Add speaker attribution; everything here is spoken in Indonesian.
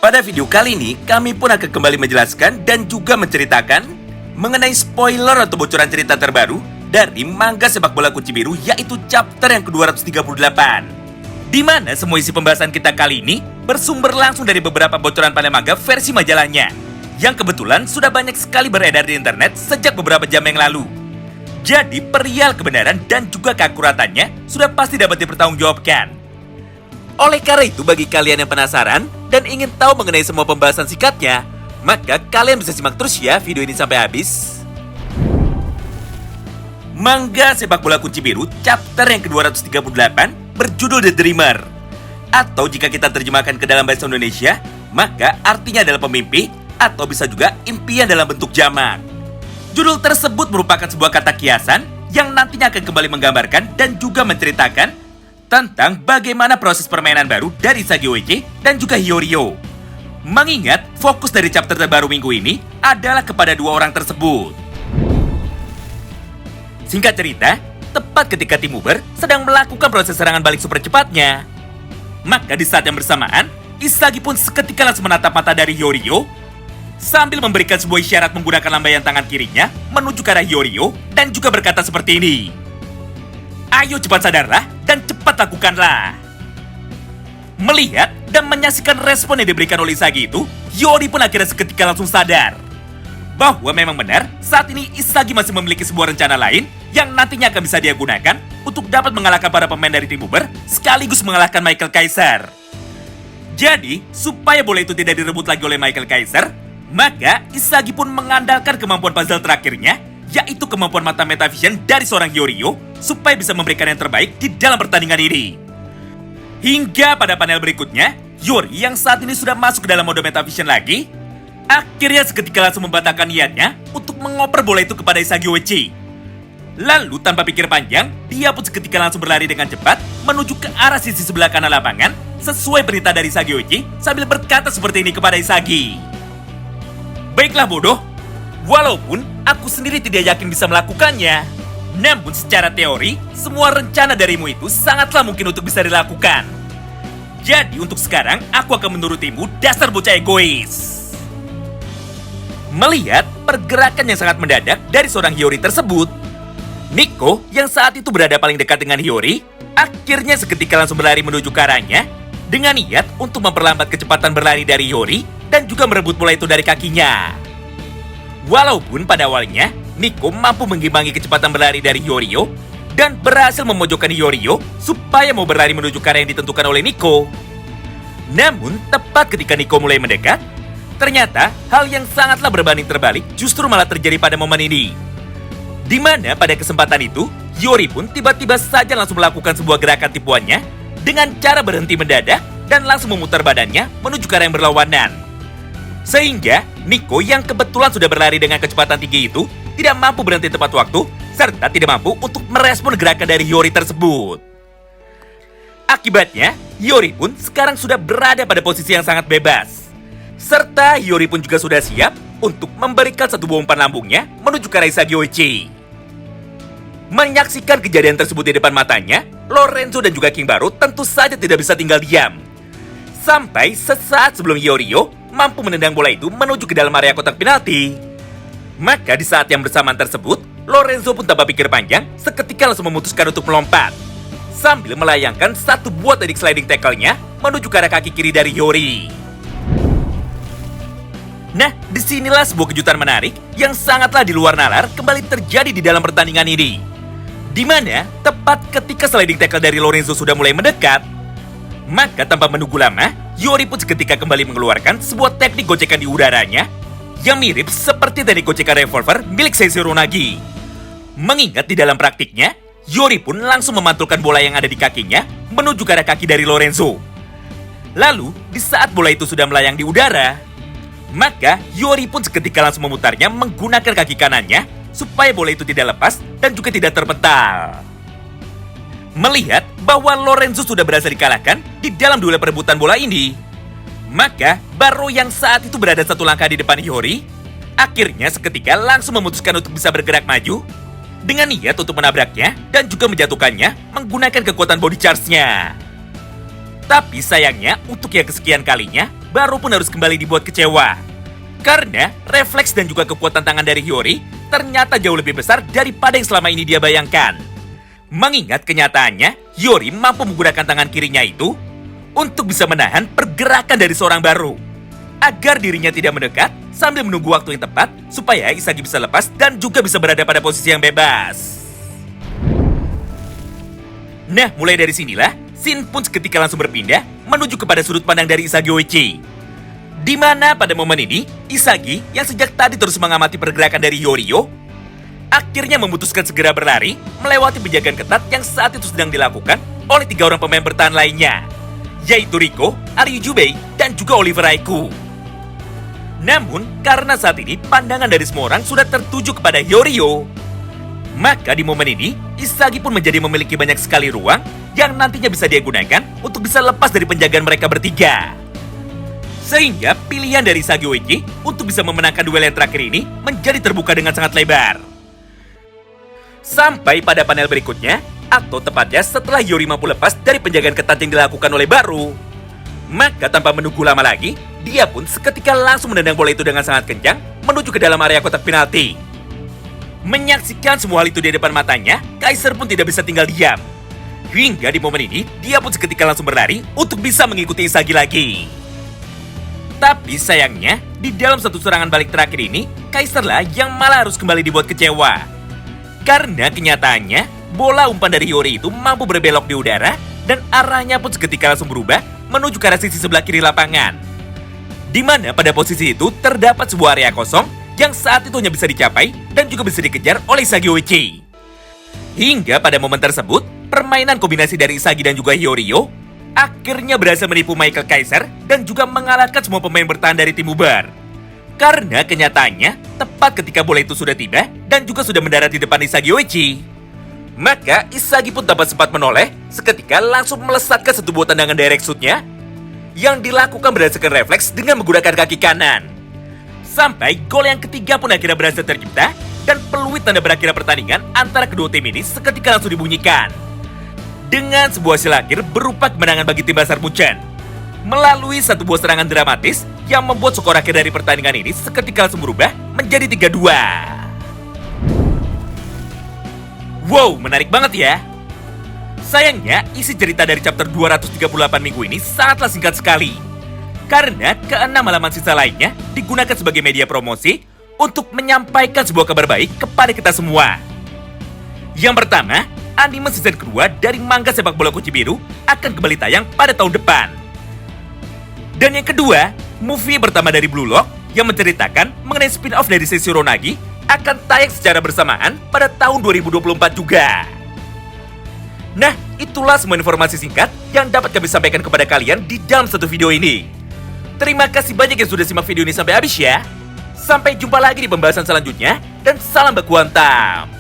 Speaker 1: Pada video kali ini, kami pun akan kembali menjelaskan dan juga menceritakan mengenai spoiler atau bocoran cerita terbaru dari manga sepak bola kunci biru, yaitu chapter yang ke-238. Di mana semua isi pembahasan kita kali ini bersumber langsung dari beberapa bocoran pada manga versi majalahnya, yang kebetulan sudah banyak sekali beredar di internet sejak beberapa jam yang lalu. Jadi perihal kebenaran dan juga keakuratannya sudah pasti dapat dipertanggungjawabkan. Oleh karena itu, bagi kalian yang penasaran dan ingin tahu mengenai semua pembahasan singkatnya, maka kalian bisa simak terus ya video ini sampai habis. Manga sepak bola kunci biru chapter yang ke-238 berjudul The Dreamer. Atau jika kita terjemahkan ke dalam bahasa Indonesia, maka artinya adalah pemimpi atau bisa juga impian dalam bentuk jamak. Judul tersebut merupakan sebuah kata kiasan yang nantinya akan kembali menggambarkan dan juga menceritakan tentang bagaimana proses permainan baru dari Isagi Oichi dan juga Hiyoriyo. Mengingat fokus dari chapter terbaru minggu ini adalah kepada dua orang tersebut. Singkat cerita, tepat ketika tim Uber sedang melakukan proses serangan balik super cepatnya, maka di saat yang bersamaan, Isagi pun seketika langsung menatap mata dari Hiyoriyo sambil memberikan sebuah isyarat menggunakan lambaian tangan kirinya menuju ke arah Hiyoriyo dan juga berkata seperti ini. Ayo cepat sadarlah dan cepat lakukanlah. Melihat dan menyaksikan respon yang diberikan oleh Isagi itu, Hiyori pun akhirnya seketika langsung sadar bahwa memang benar saat ini Isagi masih memiliki sebuah rencana lain yang nantinya akan bisa dia gunakan untuk dapat mengalahkan para pemain dari tim Uber sekaligus mengalahkan Michael Kaiser. Jadi, supaya bola itu tidak direbut lagi oleh Michael Kaiser, maka Isagi pun mengandalkan kemampuan puzzle terakhirnya, yaitu kemampuan mata metavision dari seorang Hiyoriyo supaya bisa memberikan yang terbaik di dalam pertandingan ini. Hingga pada panel berikutnya, Hiyori yang saat ini sudah masuk ke dalam mode metavision lagi, akhirnya seketika langsung membatalkan niatnya untuk mengoper bola itu kepada Isagi Oichi. Lalu tanpa pikir panjang, dia pun seketika langsung berlari dengan cepat menuju ke arah sisi sebelah kanan lapangan sesuai perintah dari Isagi Oichi sambil berkata seperti ini kepada Isagi. Baiklah bodoh, walaupun aku sendiri tidak yakin bisa melakukannya, namun secara teori, semua rencana darimu itu sangatlah mungkin untuk bisa dilakukan. Jadi untuk sekarang, aku akan menurutimu, dasar bocah egois. Melihat pergerakan yang sangat mendadak dari seorang Hiyori tersebut, Nico yang saat itu berada paling dekat dengan Hiyori, akhirnya seketika langsung berlari menuju ke arahnya dengan niat untuk memperlambat kecepatan berlari dari Hiyori dan juga merebut bola itu dari kakinya. Walaupun pada awalnya, Nico mampu mengimbangi kecepatan berlari dari Hiyoriyo dan berhasil memojokkan Hiyoriyo supaya mau berlari menuju ke arah yang ditentukan oleh Nico. Namun, tepat ketika Nico mulai mendekat, ternyata hal yang sangatlah berbanding terbalik justru malah terjadi pada momen ini. Di mana pada kesempatan itu, Hiyori pun tiba-tiba saja langsung melakukan sebuah gerakan tipuannya dengan cara berhenti mendadak dan langsung memutar badannya menuju ke arah yang berlawanan. Sehingga Nico yang kebetulan sudah berlari dengan kecepatan tinggi itu tidak mampu berhenti tepat waktu serta tidak mampu untuk merespon gerakan dari Hiyori tersebut. Akibatnya, Hiyori pun sekarang sudah berada pada posisi yang sangat bebas. Serta Hiyori pun juga sudah siap untuk memberikan satu buah umpan lambungnya menuju ke arah Isagi Oichi. Menyaksikan kejadian tersebut di depan matanya, Lorenzo dan juga King Baro tentu saja tidak bisa tinggal diam. Sampai sesaat sebelum Hiyoriyo mampu menendang bola itu menuju ke dalam area kotak penalti. Maka di saat yang bersamaan tersebut, Lorenzo pun tanpa pikir panjang seketika langsung memutuskan untuk melompat sambil melayangkan satu buah teknik sliding tackle-nya menuju ke arah kaki kiri dari Hiyori. Nah, disinilah sebuah kejutan menarik yang sangatlah di luar nalar kembali terjadi di dalam pertandingan ini. Di mana tepat ketika sliding tackle dari Lorenzo sudah mulai mendekat, maka tanpa menunggu lama, Hiyori pun seketika kembali mengeluarkan sebuah teknik gocekan di udaranya yang mirip seperti teknik gocekan revolver milik Seishiro Nagi. Mengingat di dalam praktiknya, Hiyori pun langsung memantulkan bola yang ada di kakinya menuju ke arah kaki dari Lorenzo. Lalu, di saat bola itu sudah melayang di udara, maka Hiyori pun seketika langsung memutarnya menggunakan kaki kanannya supaya bola itu tidak lepas dan juga tidak terpental. Melihat bahwa Lorenzo sudah berhasil dikalahkan di dalam duel perebutan bola ini, maka Baro yang saat itu berada satu langkah di depan Hiyori, akhirnya seketika langsung memutuskan untuk bisa bergerak maju dengan niat untuk menabraknya dan juga menjatuhkannya menggunakan kekuatan body charge-nya. Tapi sayangnya, untuk yang kesekian kalinya, Baru pun harus kembali dibuat kecewa. Karena refleks dan juga kekuatan tangan dari Hiyori ternyata jauh lebih besar daripada yang selama ini dia bayangkan. Mengingat kenyataannya, Hiyori mampu menggunakan tangan kirinya itu untuk bisa menahan pergerakan dari seorang Baru, agar dirinya tidak mendekat sambil menunggu waktu yang tepat supaya Isagi bisa lepas dan juga bisa berada pada posisi yang bebas. Nah, mulai dari sinilah, Shin pun seketika langsung berpindah menuju kepada sudut pandang dari Isagi Oichi. Di mana pada momen ini, Isagi yang sejak tadi terus mengamati pergerakan dari Yoryo, akhirnya memutuskan segera berlari melewati penjagaan ketat yang saat itu sedang dilakukan oleh 3 orang pemain bertahan lainnya, yaitu Riko, Aryujubei, dan juga Oliver Aiku. Namun, karena saat ini pandangan dari semua orang sudah tertuju kepada Yoryo, maka di momen ini, Isagi pun menjadi memiliki banyak sekali ruang yang nantinya bisa dia gunakan untuk bisa lepas dari penjagaan mereka bertiga. Sehingga pilihan dari Isagi Oichi untuk bisa memenangkan duel yang terakhir ini menjadi terbuka dengan sangat lebar. Sampai pada panel berikutnya, atau tepatnya setelah Hiyori mampu lepas dari penjagaan ketat yang dilakukan oleh Baru, maka tanpa menunggu lama lagi, dia pun seketika langsung menendang bola itu dengan sangat kencang menuju ke dalam area kotak penalti. Menyaksikan semua hal itu di depan matanya, Kaiser pun tidak bisa tinggal diam. Hingga di momen ini, dia pun seketika langsung berlari untuk bisa mengikuti Isagi lagi. Tapi sayangnya, di dalam satu serangan balik terakhir ini, Kaiserlah yang malah harus kembali dibuat kecewa. Karena kenyataannya, bola umpan dari Hiyori itu mampu berbelok di udara dan arahnya pun seketika langsung berubah menuju ke arah sisi sebelah kiri lapangan. Di mana pada posisi itu terdapat sebuah area kosong yang saat itu hanya bisa dicapai dan juga bisa dikejar oleh Isagi Oichi. Hingga pada momen tersebut, permainan kombinasi dari Isagi dan juga Hiyoriyo akhirnya berhasil menipu Michael Kaiser dan juga mengalahkan semua pemain bertahan dari tim Uber. Karena kenyataannya, tepat ketika bola itu sudah tiba dan juga sudah mendarat di depan Isagi Oichi, maka Isagi pun tanpa sempat menoleh, seketika langsung melesatkan satu buah tendangan direct shoot-nya yang dilakukan berdasarkan refleks dengan menggunakan kaki kanan. Sampai gol yang ketiga pun akhirnya berhasil tercipta dan peluit tanda berakhir pertandingan antara kedua tim ini seketika langsung dibunyikan. Dengan sebuah hasil akhir berupa kemenangan bagi tim Basar Munchen. Melalui satu buah serangan dramatis yang membuat skor akhir dari pertandingan ini seketika langsung berubah menjadi 3-2. Wow, menarik banget ya. Sayangnya, isi cerita dari chapter 238 minggu ini sangatlah singkat sekali. Karena ke-6 halaman sisa lainnya digunakan sebagai media promosi untuk menyampaikan sebuah kabar baik kepada kita semua. Yang pertama, anime season kedua dari manga sepak bola Kuci Biru akan kembali tayang pada tahun depan. Dan yang kedua, movie pertama dari Blue Lock yang menceritakan mengenai spin-off dari Seishi Ronagi akan tayang secara bersamaan pada tahun 2024 juga. Nah, itulah semua informasi singkat yang dapat kami sampaikan kepada kalian di dalam satu video ini. Terima kasih banyak yang sudah simak video ini sampai habis ya. Sampai jumpa lagi di pembahasan selanjutnya, dan salam baku hantam.